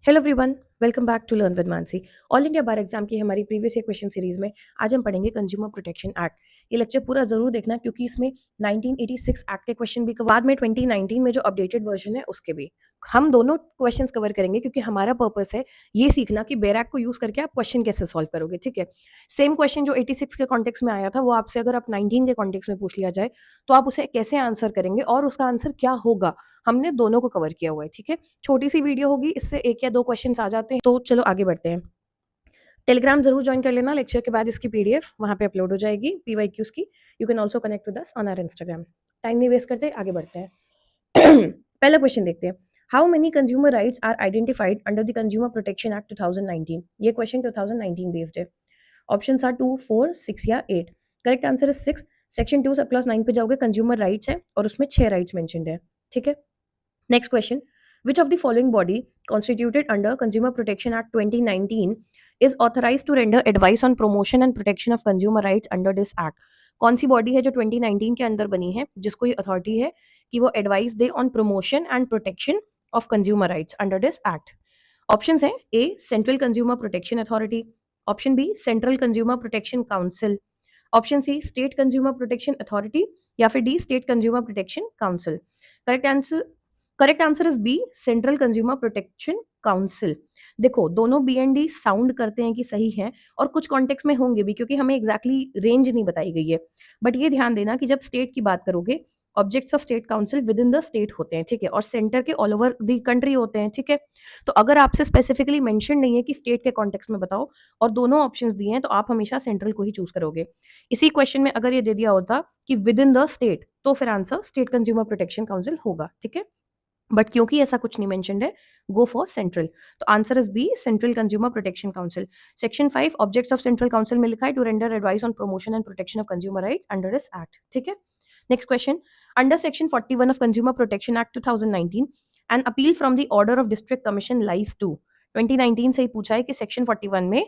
Hello everyone, welcome back to learn with Mansi. All India bar exam की हमारी previous year question series में आज हम पढ़ेंगे कंज्यूमर प्रोटेक्शन एक्ट। ये लेक्चर पूरा जरूर देखना क्योंकि इसमें 1986 एक्ट के क्वेश्चन भी बाद में 2019 में जो अपडेटेड वर्जन है उसके भी हम दोनों क्वेश्चंस कवर करेंगे क्योंकि हमारा पर्पस है ये सीखना कि बेयर एक्ट को यूज करके आप क्वेश्चन कैसे सॉल्व करोगे। ठीक है, सेम क्वेश्चन जो 86 के कॉन्टेक्स्ट में आया था वो आपसे अगर आप 19 के कॉन्टेक्स्ट में पूछ लिया जाए तो आप उसे कैसे आंसर करेंगे और उसका आंसर क्या होगा, हमने दोनों को कवर किया हुआ है। ठीक है, छोटी सी वीडियो होगी, इससे एक या दो क्वेश्चंस आ जाते हैं। तो चलो आगे बढ़ते हैं। टेलीग्राम जरूर ज्वाइन कर लेना, लेक्चर के बाद इसकी पीडीएफ वहां पे अपलोड हो जाएगी पीवाईक्यूज की। You can also connect with us on our Instagram. Time नहीं वेस्ट करते, आगे बढ़ते हैं। पहला क्वेश्चन देखते हैं। How many consumer rights are identified under the consumer protection act 2019? ये क्वेश्चन 2019 बेस्ड है। ऑप्शंस आर 2, 4, 6 या 8। Correct answer is 6। Section 2 sub clause 9 पे जाओगे, कंज्यूमर राइट्स है और उसमें 6 राइट्स मेंशन्ड है। ठीक है, next question. Which of the following body constituted under Consumer Protection Act 2019 is authorized to render advice on promotion and protection of consumer rights under this act? कौन सी body है जो 2019 के अंदर बनी है जिसको ये अथॉरिटी है कि वो एडवाइस दे on promotion and protection of consumer rights under this act? Options हैं A central consumer protection authority, option B central consumer protection council, option C state consumer protection authority या फिर D state consumer protection council. Correct answer is B central consumer protection council. देखो दोनों B and D sound करते हैं कि सही है और कुछ कॉन्टेक्स्ट में होंगे भी क्योंकि हमें एग्जैक्टली रेंज नहीं बताई गई है। बट ये ध्यान देना कि जब स्टेट की बात करोगे, objects of state council with in the state होते हैं। ठीक है, और सेंटर के ऑल ओवर द कंट्री होते हैं। ठीक है, तो अगर आपसे स्पेसिफिकली मेंशन नहीं है कि स्टेट के कॉन्टेक्स्ट में बताओ और दोनों ऑप्शंस दिए हैं तो आप हमेशा सेंट्रल को ही चूज करोगे। इसी क्वेश्चन में अगर ये दे दिया होता कि विद इन द स्टेट तो फिर answer state consumer protection council होगा। ठीक है, बट क्योंकि ऐसा कुछ नहीं मेंशन्ड है, गो फॉर सेंट्रल। तो answer is B central consumer protection council. Section 5 objects of central council में लिखा है to render advice on promotion and protection of consumer rights under this act. ठीक है, next question. Under section 41 of consumer protection act 2019 an appeal from the order of district commission lies to. 2019 से ही पूछा है कि section 41 में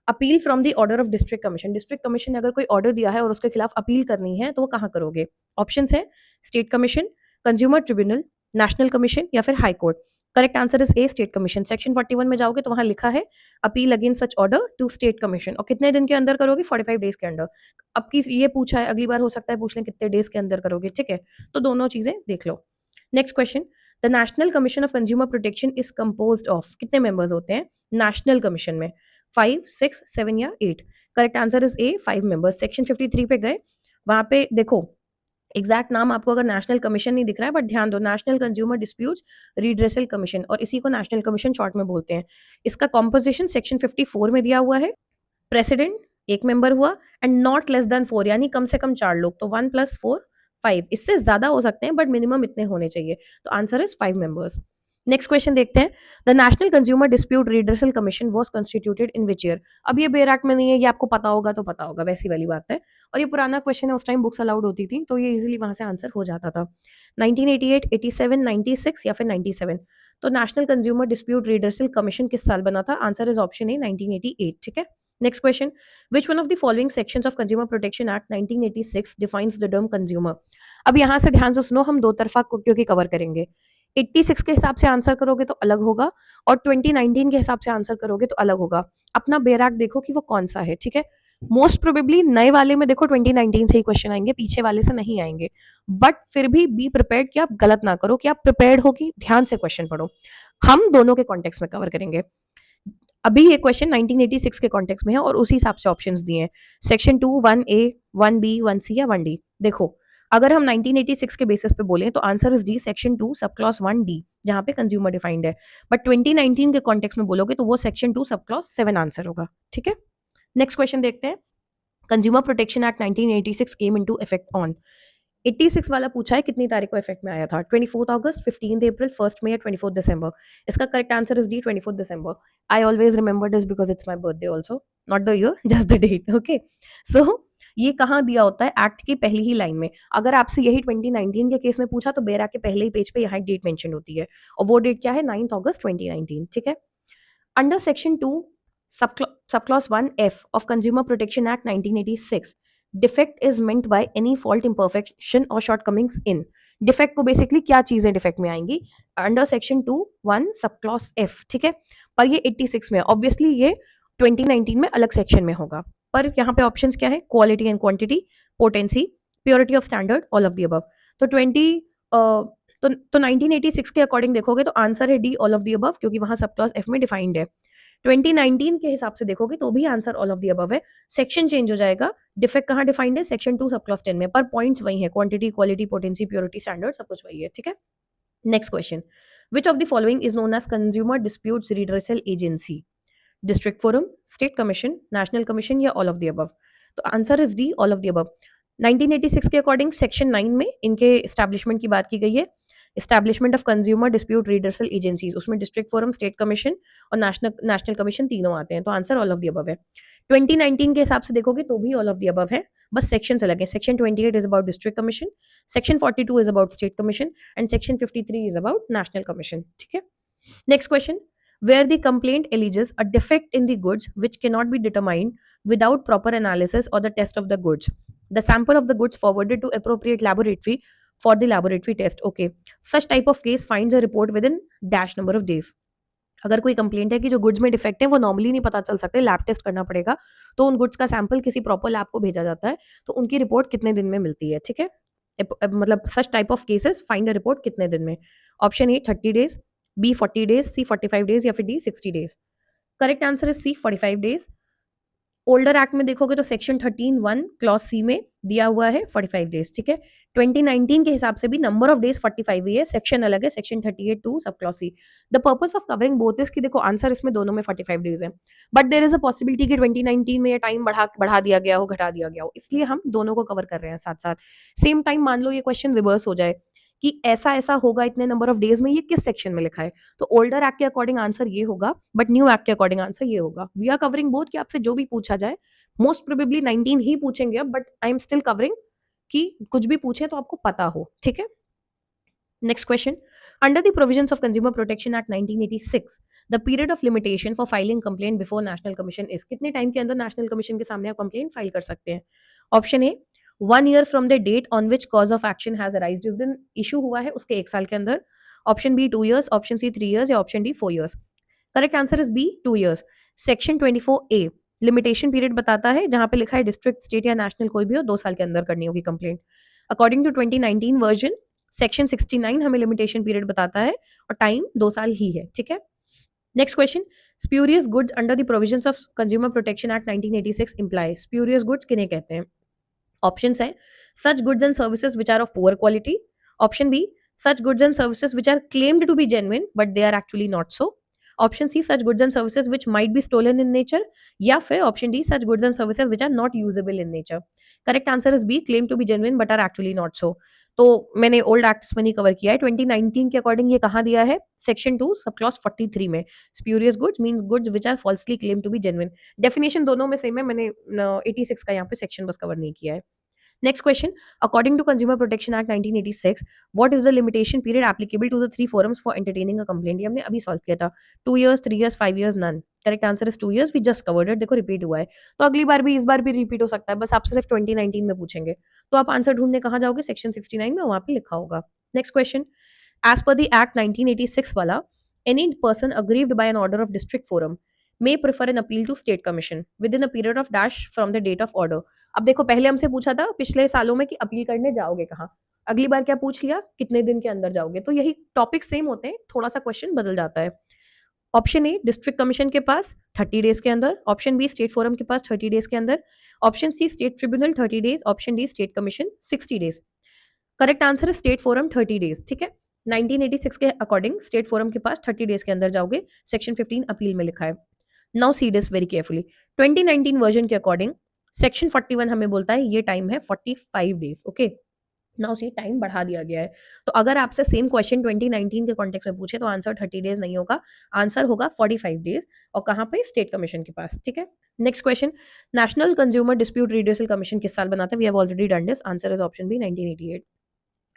appeal from the order of district commission, district commission ने अगर कोई ऑर्डर दिया है और उसके खिलाफ अपील करनी है तो वो कहाँ करोगे? ऑप्शंस है state commission, consumer tribunal, national commission या फिर high court. Correct answer is A state commission. Section 41 में जाओगे तो वहां लिखा है appeal against such order to state commission. और कितने दिन के अंदर करोगे? 45 डेज के अंदर। अब की ये पूछा है, अगली बार हो सकता है पूछ लें कितने डेज के अंदर करोगे। ठीक है, तो दोनों चीजें देख लो। Next question. The national commission of consumer protection is composed of, कितने मेंबर्स होते हैं नेशनल कमीशन में? 5, 6, 7 या 8? Correct answer is A 5 members. Section 53 पे गए, वहां पे देखो एग्जैक्ट नाम आपको अगर नेशनल कमीशन नहीं दिख रहा है बट ध्यान दो, national consumer disputes redressal commission, और इसी को नेशनल कमीशन शॉर्ट में बोलते हैं। इसका कॉम्पोजिशन सेक्शन 54 में दिया हुआ है। प्रेसिडेंट एक मेंबर हुआ एंड नॉट लेस देन 4, यानी कम से कम 4 लोग, तो 1 + 4 5। इससे ज्यादा हो सकते हैं बट मिनिमम इतने होने चाहिए। तो answer is 5 members. Next question देखते हैं। The national consumer dispute redressal commission was constituted in which year? अब ये बेयर एक्ट में नहीं है, ये आपको पता होगा तो पता होगा, वैसी वाली बात है। और ये पुराना क्वेश्चन है, उस टाइम बुक्स अलाउड होती थी तो ये इजीली वहां से आंसर हो जाता था। 1988, 87, 96 या फिर 97? तो national consumer dispute redressal commission किस साल बना था? Answer is option A 1988। ठीक है, next question. Which one of the following sections of consumer protection act 1986 defines the term consumer? अब यहां से ध्यान से सुनो, हम दो तरफा क्योंकि कवर करेंगे। 86 के हिसाब से आंसर करोगे तो अलग होगा और 2019 के हिसाब से आंसर करोगे तो अलग होगा। अपना बेयर एक्ट देखो कि वो कौन सा है। ठीक है, मोस्ट प्रोबेबली नए वाले में देखो 2019 से ही क्वेश्चन आएंगे, पीछे वाले से नहीं आएंगे। बट फिर भी बी प्रिपेयर्ड कि आप गलत ना करो, कि आप प्रिपेयर्ड हो कि ध्यान से क्वेश्चन पढ़ो। हम दोनों के कॉन्टेक्स्ट में कवर करेंगे। अभी ये क्वेश्चन 1986 के कॉन्टेक्स्ट में है और उसी हिसाब से ऑप्शंस दिए हैं। सेक्शन 2 1A 1B 1C या 1D। देखो अगर हम 1986 के बेसिस पे बोलें तो answer is D section 2 sub clause 1D, जहां पे कंज्यूमर डिफाइंड है। बट 2019 के कॉन्टेक्स्ट में बोलोगे तो वो सेक्शन 2 सब क्लॉज 7 आंसर होगा। ठीक है, नेक्स्ट क्वेश्चन देखते हैं। Consumer protection act 1986 came into effect on. 86 वाला पूछा है कितनी तारीख को इफेक्ट में आया था? 24 अगस्त, 15 अप्रैल, 1 मई या 24 दिसंबर? इसका करेक्ट आंसर इज डी 24 दिसंबर। I always remember this because it's my birthday also, not the year, just the date. Okay, so ये कहाँ दिया होता है? एक्ट की पहली ही लाइन में। अगर आपसे यही 2019 के केस में पूछा तो बेरा के पहले ही पेज पे यहाँ डेट मेंशन होती है और वो डेट क्या है? 9 अगस्त 2019। ठीक है, under section 2 subclause 1F of Consumer Protection Act 1986, defect is meant by any fault, imperfection और शॉर्टकमिंग्स इन। डिफेक्ट को बेसिकली क्या चीजें डिफेक्ट में आएंगी under section 2(1) sub clause F, ठीक है। पर ये 86 में, ऑब्वियसली ये 2019 में अलग सेक्शन में होगा। पर यहाँ पे ऑप्शंस क्या है, quality and quantity, potency, purity of standard, all of the above. तो 1986 के अकॉर्डिंग देखोगे तो आंसर है D, all of the above, क्योंकि वहां सब क्लॉज एफ में डिफाइंड है। 2019 के हिसाब से देखोगे तो भी answer all of the above है। सेक्शन चेंज हो जाएगा, डिफेक्ट कहाँ डिफाइंड है, सेक्शन 2 सब क्लॉज 10 में, पर पॉइंट्स वही है, quantity, quality, potency, purity, standard, सब कुछ वही है, ठीक है। Next question, which of the following is known as consumer disputes redressal agency? District forum, state commission, national commission या ऑल ऑफ द अबव? तो answer is D, all of the above. 1986 के according section 9 में इनके establishment की बात की गई है, establishment of consumer dispute redressal agencies, उसमें डिस्ट्रिक्ट फोरम, स्टेट कमीशन और नेशनल कमीशन तीनों आते हैं, तो answer all of the above है। 2019 के हिसाब से देखोगे तो भी ऑल ऑफ द अबव है, बस सेक्शन अलग है। Section 28 is about district commission, section 42 is about state commission and section 53 is about national commission, ठीक है। Next question, where the complaint alleges a defect in the goods which cannot be determined without proper analysis or the test of the goods. The sample of the goods forwarded to appropriate laboratory for the laboratory test. Okay. Such type of case finds a report within dash number of days. अगर कोई complaint है कि जो goods में defect है वो normally नहीं पता चल सकते, लैब टेस्ट करना पड़ेगा, तो उन गुड्स का सैंपल किसी प्रॉपर लैब को भेजा जाता है, तो उनकी रिपोर्ट कितने दिन में मिलती है, ठीक है। मतलब such type of cases find a report कितने दिन में? Option A 30 days, B 40 days, C 45 days या फिर D 60 days. Correct answer is C 45 days. Older act में देखोगे तो सेक्शन 13(1) क्लॉज सी में दिया हुआ है 45 डेज, ठीक है। 2019 के हिसाब से भी नंबर ऑफ डेज 45 ही है, सेक्शन अलग है, section 38(2) sub clause C. The purpose of covering both is कि देखो आंसर इसमें दोनों में 45 डेज है, but there is a possibility कि 2019 में ये टाइम बढ़ा दिया गया हो, घटा दिया गया हो, इसलिए हम दोनों को कवर कर रहे हैं साथ साथ। सेम टाइम मान लो ये क्वेश्चन रिवर्स हो जाए कि ऐसा ऐसा होगा इतने नंबर ऑफ डेज में, ये किस सेक्शन में लिखा है, तो ओल्डर एक्ट के अकॉर्डिंग आंसर ये होगा, बट न्यू एक्ट के अकॉर्डिंग आंसर ये होगा। वी आर कवरिंग बोथ कि आपसे जो भी पूछा जाए, मोस्ट प्रोबेबली 19 ही पूछेंगे अब, but I am still covering कि कुछ भी पूछे तो आपको पता हो, ठीक है। Next question, under the provisions of consumer protection act 1986 the period of limitation for filing complaint before national commission is, कितने टाइम के अंदर नेशनल कमीशन के सामने आप कंप्लेंट फाइल कर सकते हैं? Option A 1 year from the date on which cause of action has arise, जिस दिन इशू हुआ है उसके 1 साल के अंदर। Option B 2 years, option C 3 years या option D 4 years। Correct answer is B 2 years। Section 24A limitation period बताता है, जहां पे लिखा है डिस्ट्रिक्ट, स्टेट या नेशनल कोई भी हो, 2 साल के अंदर करनी होगी complaint. According to 2019 version section 69 हमें लिमिटेशन पीरियड बताता है और टाइम 2 साल ही है, ठीक है। Next question, spurious goods under the provisions of consumer protection act 1986 imply, spurious goods किन्हें कहते हैं? ऑप्शंस है such goods and services which are of poor quality, option B such goods and services which are claimed to be genuine but they are actually not so, option C such goods and services which might be stolen in nature, या फिर option D such goods and services which are not usable in nature. Correct answer is B claim to be genuine but are actually not so. तो मैंने old acts में नहीं cover किया है, 2019 के according ये कहाँ दिया है, सेक्शन 2 सब क्लॉज 43 में। Spurious goods means goods which are falsely claim to be genuine. Definition दोनों में सेम है, मैंने 86 का यहाँ पे सेक्शन बस कवर नहीं किया है। Next question, according to Consumer Protection Act 1986, what is the limitation period applicable to the 3 forums for entertaining a complaint? ये हमने अभी सॉल्व किया था, 2 years, 3 years, 5 years, none. Correct answer is 2 years, we just covered it, देखो repeat हुआ है, तो अगली बार भी इस बार भी रिपीट हो सकता है, बस आपसे सिर्फ 2019 में पूछेंगे, तो आप आंसर ढूंढने कहाँ जाओगे, सेक्शन 69 में, वहां पे लिखा होगा। Next question, as per the act 1986 वाला, any person aggrieved by an order of district forum may prefer an appeal to state commission within a period of dash from the date of order। अब देखो पहले हमसे पूछा था पिछले सालों में कि अपील करने जाओगे कहाँ, अगली बार क्या पूछ लिया, कितने दिन के अंदर जाओगे, तो यही टॉपिक सेम होते हैं, थोड़ा सा क्वेश्चन बदल जाता है। ऑप्शन ए डिस्ट्रिक्ट कमीशन के पास 30 डेज के अंदर, ऑप्शन बी स्टेट फोरम के पास 30 डेज के अंदर, option C state tribunal 30 days, option D state commission 60 days. Correct answer है स्टेट फोरम 30 डेज, ठीक है। 1986 के अकॉर्डिंग स्टेट फोरम के पास 30 डेज के अंदर जाओगे, सेक्शन 15 अपील में लिखा है। Now see this very carefully, 2019 version के अकॉर्डिंग सेक्शन 41 हमें बोलता है ये टाइम है 45 days, okay. Now see time बढ़ा दिया गया है, तो अगर आपसे सेम क्वेश्चन 2019 के कॉन्टेक्स्ट में पूछे तो आंसर 30 डेज नहीं होगा, आंसर होगा 45 डेज, और कहाँ पे, स्टेट कमीशन के पास, ठीक है। Next question, national consumer dispute redressal commission किस साल बनाता है? We have already done this, answer is option B 1988।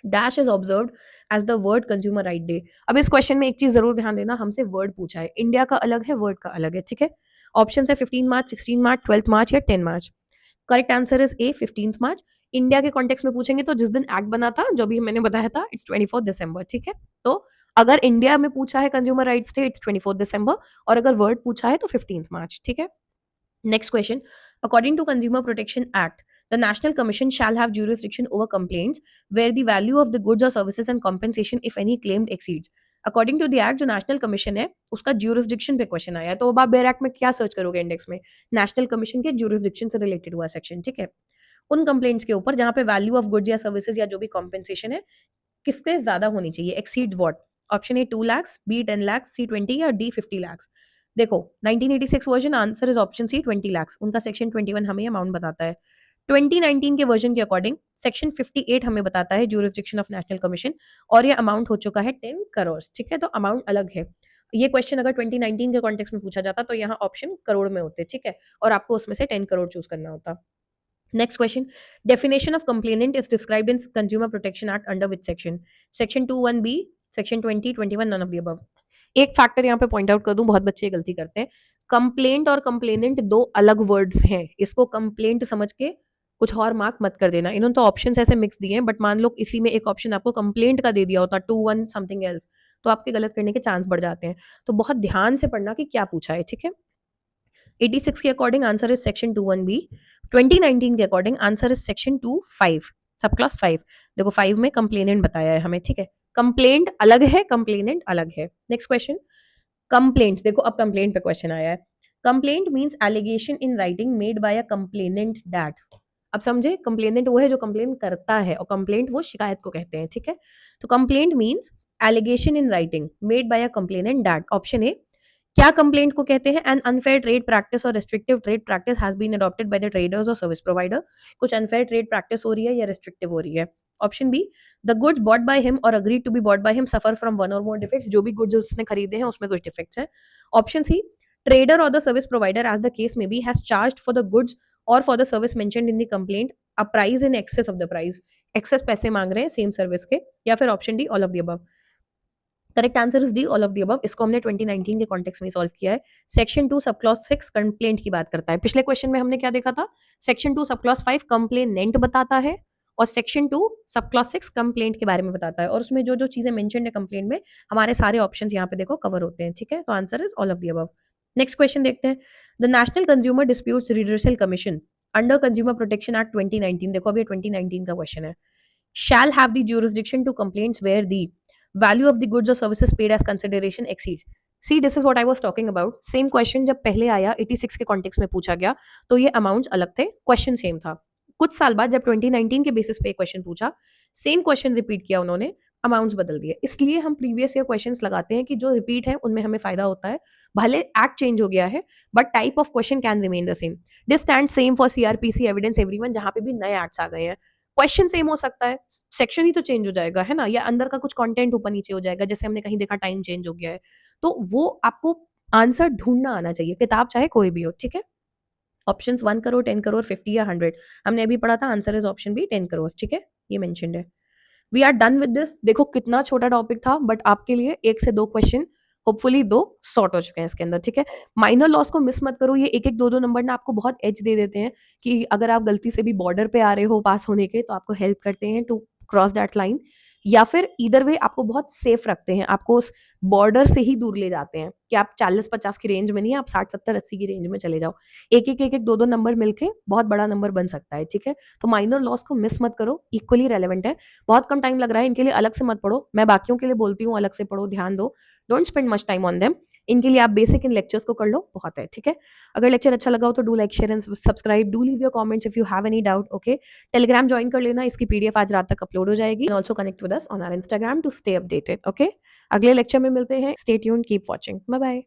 Dash is observed as the world consumer right day. अब इस क्वेश्चन में एक चीज जरूर ध्यान देना, हमसे वर्ड पूछा है, इंडिया का अलग है, वर्ड का अलग है, ठीक है। ऑप्शन है 15 मार्च, 16 मार्च, 12 मार्च या 10 मार्च। Correct answer is A 15 March. India के कॉन्टेक्स्ट में पूछेंगे तो जिस दिन एक्ट बना था, जो भी मैंने बताया था, इट्स 24 दिसंबर। ठीक है, तो अगर इंडिया में पूछा है कंज्यूमर राइट्स डे, इट्स 24 दिसंबर, और अगर वर्ल्ड पूछा है तो 15 मार्च। ठीक है, next question. According to Consumer Protection Act, the National Commission shall have jurisdiction over complaints where the value of the goods or services and compensation, if any, claimed exceeds. According to the Act, जो national commission है उसका jurisdiction पे question आया है, तो अब आप bare act में क्या सर्च करोगे इंडेक्स में? नेशनल कमीशन के jurisdiction से रिलेटेड हुआ सेक्शन। ठीक है, उन कंप्लेंट्स के ऊपर जहां पे वैल्यू ऑफ गुड्स या सर्विसेज या जो भी कॉम्पेंसेशन है किससे ज्यादा होनी चाहिए, exceeds what? Option A 2 lakhs, B 10 lakhs, C 20 या डी 50 lakhs। देखो 1986 version, answer is option C 20 lakhs। उनका सेक्शन 21 हमें अमाउंट बताता है। 2019 के वर्जन के अकॉर्डिंग सेक्शन 58 हमें बताता है ज्यूरिसडिक्शन ऑफ नेशनल कमीशन, और ये अमाउंट हो चुका है 10 करोड़। ठीक है, तो अमाउंट अलग है। ये क्वेश्चन अगर 2019 के कॉन्टेक्स्ट में पूछा जाता तो यहाँ ऑप्शन करोड़ में होते। ठीक है, और आपको उसमें से 10 करोड़ चूज करना होता। Next question. Definition of complainant is described in Consumer Protection Act under which section? Section 21B, Section 20, 21, none of the above. एक फैक्टर यहाँ पे पॉइंट आउट कर दूं, बहुत बच्चे गलती करते हैं। कंप्लेंट और कंप्लेनेंट दो अलग वर्ड्स हैं, इसको कंप्लेंट समझ के कुछ और मार्क मत कर देना। इन्होंने तो ऑप्शंस ऐसे मिक्स दिए हैं, बट मान लो इसी में एक ऑप्शन आपको कंप्लेंट का दे दिया होता 21 समथिंग एल्स, तो आपके गलत करने के चांस बढ़ जाते हैं। तो बहुत ध्यान से पढ़ना कि क्या पूछा है। ठीक है, 86 के according answer is section 21B। 2019 के अकॉर्डिंग आंसर इज सेक्शन 25, सब क्लास 5। देखो 5 में कंप्लेनेंट बताया है हमें। ठीक है, कंप्लेंट अलग है, कंप्लेनेंट अलग है। Next question, complaint. देखो अब कंप्लेंट पे क्वेश्चन आया है। Complaint means allegation in writing made by a complainant that. अब समझे, कंप्लेनेंट वो है जो कंप्लेन करता है, और कंप्लेंट वो शिकायत को कहते हैं। ठीक है, तो complaint means allegation in writing made by a complainant that. Option A, क्या कंप्लेंट को कहते हैं? An unfair trade practice or restrictive trade practice has been adopted by the traders or service provider. कुछ अनफेयर ट्रेड प्रैक्टिस हो रही है या restrictive हो रही है। Option B, the goods bought by him or agreed to be bought by him suffer from one or more defects. जो भी गुड्स उसने खरीदे हैं उसमें कुछ डिफेक्ट्स हैं। Option C, trader or the service provider as the case may be has charged for the goods or for the service mentioned in the complaint a price in excess of the price. Excess पैसे मांग रहे हैं same service के। या फिर option D, all of the above. Correct answer is D, all of the above. इसको हमने 2019 के कॉन्टेक्स्ट में सॉल्व किया है। सेक्शन 2 सब क्लॉज 6 कंप्लेंट की बात करता है। पिछले क्वेश्चन में हमने क्या देखा था? सेक्शन 2 सब क्लॉज 5 कंप्लेनेंट बताता है, और सेक्शन 2 सब क्लॉज 6 कंप्लेंट के बारे में बताता है, और उसमें जो जो चीजें मेंशन्ड है कंप्लेंट में, हमारे सारे ऑप्शंस यहाँ पे देखो कवर होते हैं। ठीक है, तो answer is all of the above. Next question देखते हैं। The national consumer disputes redressal commission under consumer protection act 2019, देखो अभी 2019 का क्वेश्चन है, shall have the jurisdiction to complaints where the value of the goods or services paid as consideration exceeds. See, this is what I was talking about. Same question जब पहले आया 86 के context में पूछा गया, तो ये अमाउंट्स अलग थे, क्वेश्चन सेम था। कुछ साल बाद जब 2019 के बेसिस पे क्वेश्चन पूछा, सेम क्वेश्चन रिपीट किया उन्होंने, अमाउंट्स बदल दिए। इसलिए हम प्रीवियस ईयर क्वेश्चंस लगाते हैं कि जो रिपीट है उनमें हमें फायदा होता है। भले एक्ट चेंज हो गया है, but type of question can remain the same. This stand same for CrPC, evidence everyone, जहां पे भी नए एक्ट्स आ गए हैं। क्वेश्चन सेम हो सकता है, सेक्शन ही तो चेंज हो जाएगा, है ना, या अंदर का कुछ कंटेंट ऊपर नीचे हो जाएगा, जैसे हमने कहीं देखा टाइम चेंज हो गया है। तो वो आपको आंसर ढूंढना आना चाहिए, किताब चाहे कोई भी हो। ठीक है, ऑप्शंस 1 करोड़, 10 करोड़, 50 या 100, हमने अभी पढ़ा था। Answer is option B 10 crore. ठीक है, ये मेंशन्ड है। We are done with this. देखो कितना छोटा टॉपिक था, बट आपके लिए 1 से 2 क्वेश्चन, होपफुली 2 सॉर्ट हो चुके हैं इसके अंदर। ठीक है, माइनर लॉस को मिस मत करो। ये 1-1, 2-2 नंबर ना आपको बहुत एज दे देते हैं, कि अगर आप गलती से भी बॉर्डर पे आ रहे हो पास होने के, तो आपको हेल्प करते हैं टू क्रॉस दैट लाइन, या फिर इधर वे आपको बहुत सेफ रखते हैं, आपको उस बॉर्डर से ही दूर ले जाते हैं, कि आप 40-50 की रेंज में नहीं, आप 60-70-80 की रेंज में चले जाओ। 1-1, 2-2 नंबर मिलके बहुत बड़ा नंबर बन सकता है। ठीक है, तो माइनर लॉस को मिस मत करो, इक्वली रेलेवेंट है। बहुत कम टाइम लग रहा है, इनके लिए अलग से मत पढ़ो। मैं बाकियों के लिए बोलती हूँ अलग से पढ़ो, ध्यान दो, don't spend much time on them. इनके लिए आप बेसिक इन लेक्चर्स को कर लो, बहुत है। ठीक है, अगर लेक्चर अच्छा लगा हो तो do like, share and subscribe. Do leave your comments if you have any doubt. Okay, Telegram join कर लेना, इसकी पीडीएफ आज रात तक अपलोड हो जाएगी। Also connect with us on our Instagram to stay updated. Okay, अगले लेक्चर में मिलते हैं। Stay tuned, keep watching, bye bye.